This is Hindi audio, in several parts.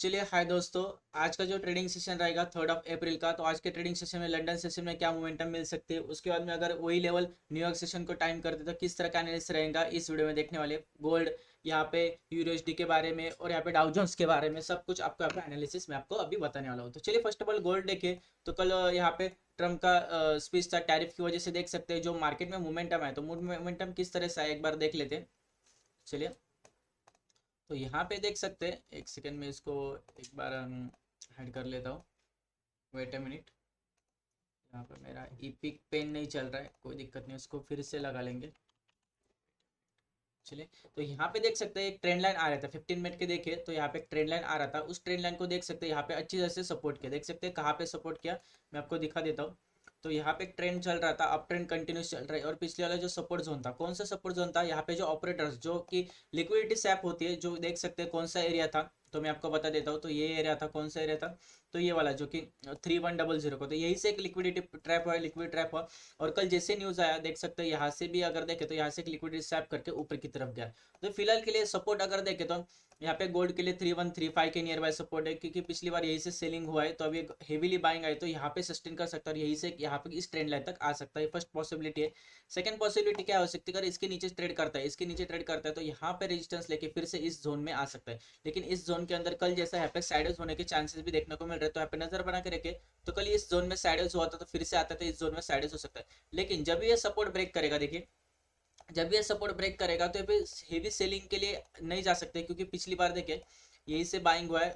चलिए हाय दोस्तों। आज का जो ट्रेडिंग सेशन रहेगा 3 अप्रैल का, तो आज के ट्रेडिंग सेशन में लंदन सेशन में क्या मोमेंटम मिल सकती है, उसके बाद में अगर वही लेवल न्यूयॉर्क सेशन को टाइम करते तो किस तरह का एनालिसिस रहेगा इस वीडियो में देखने वाले। गोल्ड, यहाँ पे यूएसडी के बारे में और यहाँ पे डाउ जोन्स के बारे में सब कुछ आपको यहाँ पे एनालिसिस मैं आपको अभी बताने वाला हूँ। तो चलिए फर्स्ट ऑफ ऑल गोल्ड देखिए। तो कल यहाँ पे ट्रम्प का स्पीच था, टैरिफ की वजह से देख सकते हैं जो मार्केट में मोमेंटम है, तो मोमेंटम किस तरह से है एक बार देख लेते हैं। चलिए, तो यहाँ पे देख सकते हैं, एक सेकेंड में इसको एक बार हाइड कर लेता हूँ। वेट अ मिनट, यहाँ पे मेरा इपिक पेन नहीं चल रहा है, कोई दिक्कत नहीं, उसको फिर से लगा लेंगे। चलिए, तो यहाँ पे देख सकते हैं एक ट्रेंड लाइन आ रहा था 15 मिनट के, देखिए तो यहाँ पे एक ट्रेंड लाइन आ रहा था, उस ट्रेंड लाइन को देख सकते हैं यहाँ पे अच्छी तरह से सपोर्ट किया। देख सकते हैं कहाँ पे सपोर्ट किया, मैं आपको दिखा देता हूँ। तो यहाँ पे एक ट्रेंड चल रहा था, अप ट्रेंड कंटिन्यूस चल रहा है, और पिछले वाला जो सपोर्ट जोन था, कौन सा सपोर्ट जोन था, यहाँ पे जो ऑपरेटर्स जो कि लिक्विडिटी सैप होती है, जो देख सकते हैं कौन सा एरिया था, तो मैं आपको बता देता हूँ। तो ये एरिया था, कौन सा एरिया था, तो ये वाला जो कि 3100 को, तो यही से एक लिक्विडिटी ट्रैप हुआ, लिक्विड ट्रैप हुआ। और कल जैसे न्यूज आया देख सकते हैं, यहाँ से भी अगर देखे तो यहाँ से एक लिक्विडिटी सैप करके ऊपर की तरफ गया। तो फिलहाल के लिए सपोर्ट अगर देखे तो यहाँ पे गोल्ड के लिए 3135 के नियर बाय सपोर्ट है, क्योंकि पिछली बार यही से सेलिंग हुआ है, तो अभी हेवीली बाइंग आई तो यहाँ पे सस्टेन कर सकता है, और यही से यहाँ पे इस ट्रेंड लाइन तक आ सकता है। फर्स्ट पॉसिबिलिटी है। सेकंड पॉसिबिलिटी क्या हो सकती है, अगर इसके नीचे ट्रेड करता है, इसके नीचे ट्रेड करता है, तो यहाँ पे रेजिस्टेंस लेके फिर से इस जोन में आ सकता है। लेकिन इस जोन के अंदर कल जैसा यहाँ पे साइडवेज होने के चांसेस भी देखने को मिल रहे हैं, तो यहाँ पे नजर बना के रखे। तो कल इस जोन में साइडवेज हुआ था, तो फिर से आता था इस जोन में साइडवेज हो सकता है। लेकिन जब ये सपोर्ट ब्रेक करेगा, देखिए जब ये सपोर्ट ब्रेक करेगा तो ये हेवी सेलिंग के लिए नहीं जा सकते, क्योंकि पिछली बार देखे यही से बाइंग हुआ है,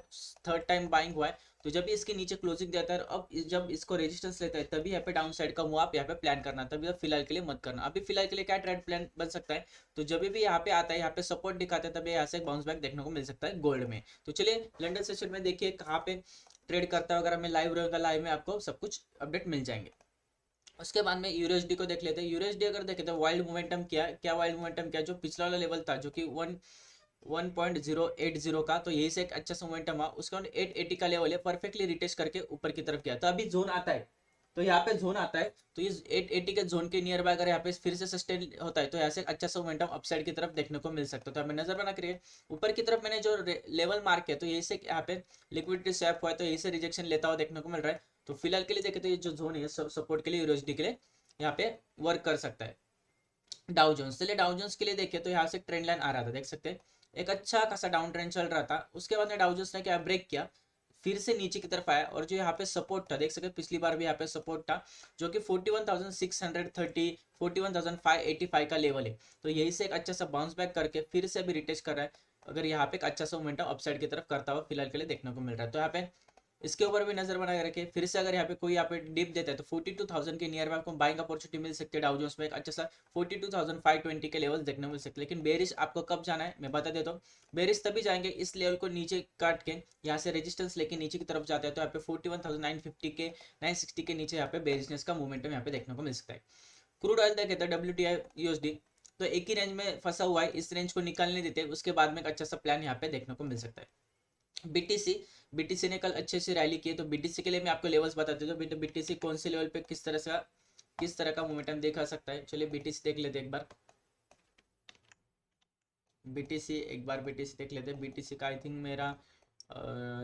थर्ड टाइम बाइंग हुआ है। तो जब भी इसके नीचे क्लोजिंग देता है, अब जब इसको रेजिस्टेंस लेता है, तभी यहाँ पे डाउन साइड का मूव आप यहाँ पे प्लान करना, तभी अब फिलहाल के लिए मत करना। अभी फिलहाल के लिए क्या ट्रेड प्लान बन सकता है, तो जब भी यहाँ पे आता है, यहाँ पे सपोर्ट दिखाता है, तभी यहाँ से बाउंस बैक देखने को मिल सकता है गोल्ड में। तो चलिए लंडन सेशन में देखिए कहाँ पे ट्रेड करता है, अगर हमें लाइव रहेगा, लाइव में आपको सब कुछ अपडेट मिल जाएंगे। उसके बाद में यूएसडी को देख लेते हैं। यूएसडी अगर देखें तो वाइल्ड मोमेंटम क्या वाइल्ड मोमेंटम क्या, जो पिछला वाला लेवल था जो कि 1.080 का, तो यही से एक अच्छा सा मोमेंटम हुआ। उसके बाद 880 का लेवल है, परफेक्टली रिटेस्ट करके ऊपर की तरफ गया। तो अभी जोन आता है, तो यहाँ पे जोन आता है, तो इस 880 के जोन के नियर बाय अगर यहाँ पे फिर से सस्टेन होता है, तो यहाँ से अच्छा सा मोमेंटम अपसाइड की तरफ देखने को मिल सकता है। तो हमें नजर बना करिए ऊपर की तरफ, मैंने जो लेवल मार्क किया, तो यही से यहाँ पे लिक्विडिटी स्वैप हुआ है, तो यही से रिजेक्शन लेता हुआ देखने को मिल रहा है। तो फिलहाल के लिए देखे तो ये जो जोन है सपोर्ट के लिए यूएसडी के लिए यहाँ पे वर्क कर सकता है। डाउ जोन्स, चलिए डाउ जोन्स के लिए देखें तो यहाँ से ट्रेंड लाइन आ रहा था, देख सकते हैं एक अच्छा खासा डाउन ट्रेंड चल रहा था। उसके बाद में डाउ जोन्स ने क्या ब्रेक किया, फिर से नीचे की तरफ आया, और जो यहाँ पे सपोर्ट था देख सकते पिछली बार भी यहाँ पे सपोर्ट था, जो कि 41,630 41,585 का लेवल है। तो यही से एक अच्छा सा बाउंस बैक करके फिर से अभी रिटेस्ट कर रहा है, अगर यहाँ पे एक अच्छा सा मोमेंटम अपसाइड की तरफ करता हुआ फिलहाल के लिए देखने को मिल रहा है। तो यहाँ पे इसके ऊपर भी नजर बना के रखे, फिर से अगर यहाँ पे कोई यहाँ पे डिप देता है, तो 42,000 के नियर में आपको बाइंग अपॉर्चुनिटी मिल सकती है। डाउ जोन्स में एक अच्छा सा 42,520 के लेवल देखने को मिल सकते हैं। लेकिन बेरिश आपको कब जाना है मैं बता देता हूँ। बेरिश तभी जाएंगे इस लेवल को नीचे काट के, यहाँ से रेजिस्टेंस लेके नीचे की तरफ जाते हैं, तो यहाँ पे 41,950 के 960 के नीचे यहाँ पे बेरिशनेस का मूवमेंटम यहाँ पे देखने को मिल सकता है। क्रूड ऑयल देखे तो WTI USD तो एक ही रेंज में फंसा हुआ है, इस रेंज को निकालने देते हैं, उसके बाद में एक अच्छा सा प्लान यहाँ पे देखने को मिल सकता है। बीटीसी, बीटीसी ने कल अच्छे से रैली की है, तो बीटीसी के लिए मैं आपको लेवल्स बता देता हूँ, बीटीसी कौन से लेवल पे किस तरह का मोमेंटम दिखा सकता है। चलिए बीटीसी देख लेते हैं एक बार। बीटीसी देख लेते हैं। बीटीसी का आई थिंक मेरा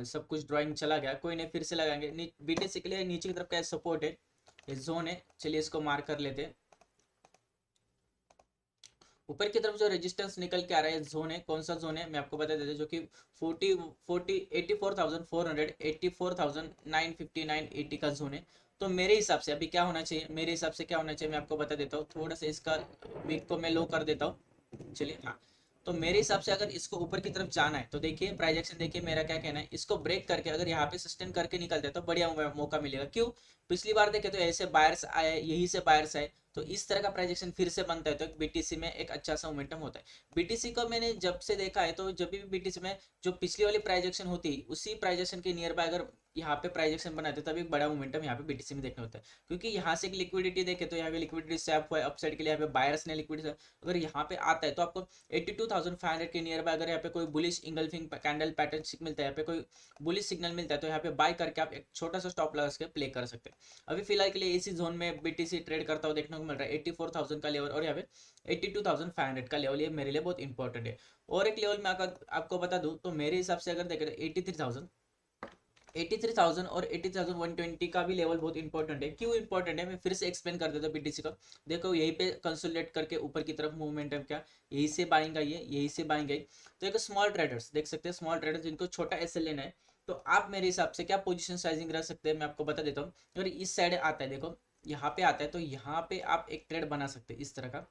सब कुछ ड्राइंग चला गया, कोई नहीं फिर से लगाएंगे। बीटीसी के लिए नीचे की तरफ का सपोर्ट है, ये जोन है, चलिए इसको मार्क कर लेते हैं। ऊपर की तरफ जो रेजिस्टेंस निकल के आ रहा है जोन है, कौन सा जोन है मैं आपको बता देता हूँ, जो कि 84,400 84,959 का जोन है। तो मेरे हिसाब से अभी क्या होना चाहिए, मेरे हिसाब से क्या होना चाहिए मैं आपको बता देता हूँ। थोड़ा सा इसका वीक को मैं लो कर देता हूँ। चलिए हाँ, तो मेरे हिसाब से अगर इसको ऊपर की तरफ जाना है, तो देखिए प्राइजेक्शन देखिए मेरा क्या कहना है, इसको ब्रेक करके अगर यहाँ पे सस्टेन करके निकलते हैं तो बढ़िया मौका मिलेगा। क्यों, पिछली बार देखे तो ऐसे बायर्स आए, यही से बायर्स आए, तो इस तरह का प्राइजेक्शन फिर से बनता है, तो बीटीसी में एक अच्छा सा मोमेंटम होता है। बीटीसी को मैंने जब से देखा है, तो जब भी बीटीसी में जो पिछली वाली प्राइजेक्शन होती है, उसी प्राइजेक्शन के नियर बाय अगर यहाँ पे प्राइस एक्शन बनाते हैं तब एक बड़ा मोमेंटम यहाँ पे बीटीसी में देखने होता है, क्योंकि यहाँ से एक लिक्विडिटी देखे तो यहाँ पे लिक्विडिटी स्वैप हुआ है अपसाइड के लिए, यहाँ पे बायर्स ने लिक्विडिटी, अगर यहाँ पे आता है तो आपको 82,500 के नियर बाय अगर यहाँ पे कोई बुलिश इंगल्फिंग कैंडल पैटर्न मिलता है, यहाँ पे कोई बुलिश सिग्नल मिलता है तो यहाँ पे बाय करके आप एक छोटा सा स्टॉप लगा के प्ले कर सकते हैं। अभी फिलहाल के लिए इसी जोन में बीटीसी ट्रेड करता हुआ देखने को मिल रहा है 84,000 का लेवल और यहाँ पे 82,500 का लेवल, ये मेरे लिए बहुत इंपॉर्टेंट है। और एक लेवल में आपको बता दूं तो मेरे हिसाब से अगर देखें तो 83,000 और 80,120 का भी लेवल बहुत इंपॉर्टेंट है। क्यों इंपॉर्टेंट है मैं फिर से एक्सप्लेन कर देता हूँ बीटीसी का। देखो यहीं पे कंसोलिडेट करके ऊपर की तरफ मूवमेंट है, क्या यही से बाइंग आई है, यही से बाइंग आई। तो एक स्मॉल ट्रेडर्स देख सकते हैं, स्मॉल ट्रेडर्स जिनको छोटा एसएल लेना है तो आप मेरे हिसाब से क्या पोजीशन साइजिंग रख सकते हैं मैं आपको बता देता हूँ। अगर इस साइड आता है, देखो यहाँ पे आता है तो यहाँ पे आप एक ट्रेड बना सकते हैं इस तरह का,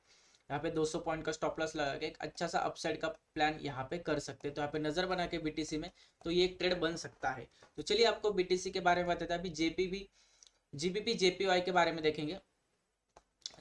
यहाँ पे 200 पॉइंट का स्टॉप लॉस लगा के एक अच्छा सा अपसाइड का प्लान यहाँ पे कर सकते हैं। तो यहाँ पे नजर बना के बीटीसी में तो ये एक ट्रेड बन सकता है। तो चलिए आपको बीटीसी के बारे में बताते हैं। अभी जेपीबी जीबीपी जेपीवाई के बारे में देखेंगे।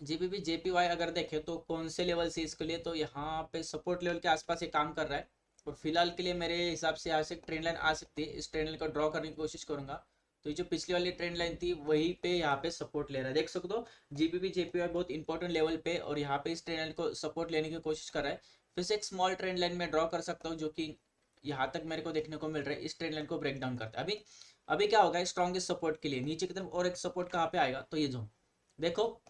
जीबीपी जेपीवाई अगर देखें तो कौन से लेवल से इसके लिए, तो यहाँ पे सपोर्ट लेवल के आसपास ये काम कर रहा है और फिलहाल के लिए मेरे हिसाब से यहाँ से ट्रेंड लाइन आ सकती है। इस ट्रेंड लाइन को ड्रॉ करने की कोशिश करूंगा। तो ये जो पिछली वाली ट्रेंड लाइन थी वही पे यहाँ पे सपोर्ट ले रहा है, देख सकते हो जीबीपी जेपीवाई बहुत इंपॉर्टेंट लेवल पे और यहाँ पे इस ट्रेंड लाइन को सपोर्ट लेने की कोशिश कर रहा है। फिर से एक स्मॉल ट्रेंड लाइन में ड्रॉ कर सकता हूँ जो कि यहाँ तक मेरे को देखने को मिल रहा है। इस ट्रेंड लाइन को ब्रेक डाउन करता है। अभी अभी क्या होगा स्ट्रॉन्गेस्ट सपोर्ट के लिए नीचे की तरफ और एक सपोर्ट कहाँ पे आएगा, तो ये जो देखो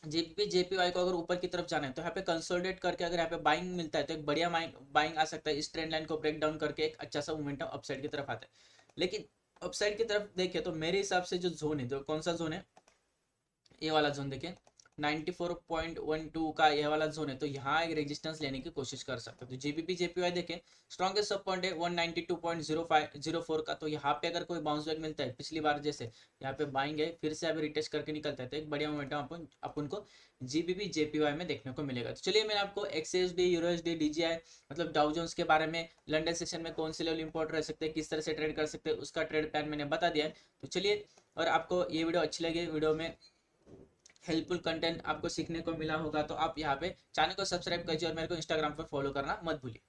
जीपी जेपीवाई को अगर ऊपर की तरफ जाना है तो यहाँ पे कंसोलिडेट करके अगर यहाँ पे बाइंग मिलता है तो एक बढ़िया बाइंग आ सकता है। इस ट्रेंड लाइन को ब्रेक डाउन करके एक अच्छा सा मोमेंटम अपसाइड की तरफ आता है। लेकिन अपसाइड की तरफ देखे तो मेरे हिसाब से जो जोन है, जो कौन सा जोन है, ये वाला जोन देखिए 94.12 का ये वाला जोन है, तो यहाँ एक रेजिस्टेंस लेने की कोशिश कर सकते हैं। तो जीबीपी जेपीवाई देखें स्ट्रॉन्गेस्ट सब पॉइंट है 192.0504 का, तो यहाँ पे अगर कोई बाउंस बैक मिलता है पिछली बार जैसे यहाँ पे बाइंग है फिर से अभी रिटेस्ट करके निकलता है तो एक बढ़िया मोमेंटम अपन को जीबीपी जेपीवाई में देखने को मिलेगा। तो चलिए मैंने आपको एक्सएसडी यूरोएसडी डीजीआई मतलब डाउ जोन्स के बारे में, लंदन सेशन में कौन से लेवल इंपॉर्टेंट रह सकते हैं, किस तरह से ट्रेड कर सकते हैं, उसका ट्रेड प्लान मैंने बता दिया है। तो चलिए, और आपको ये वीडियो अच्छी लगी, वीडियो में हेल्पफुल कंटेंट आपको सीखने को मिला होगा तो आप यहाँ पे चैनल को सब्सक्राइब कीजिए और मेरे को इंस्टाग्राम पर फॉलो करना मत भूलिए।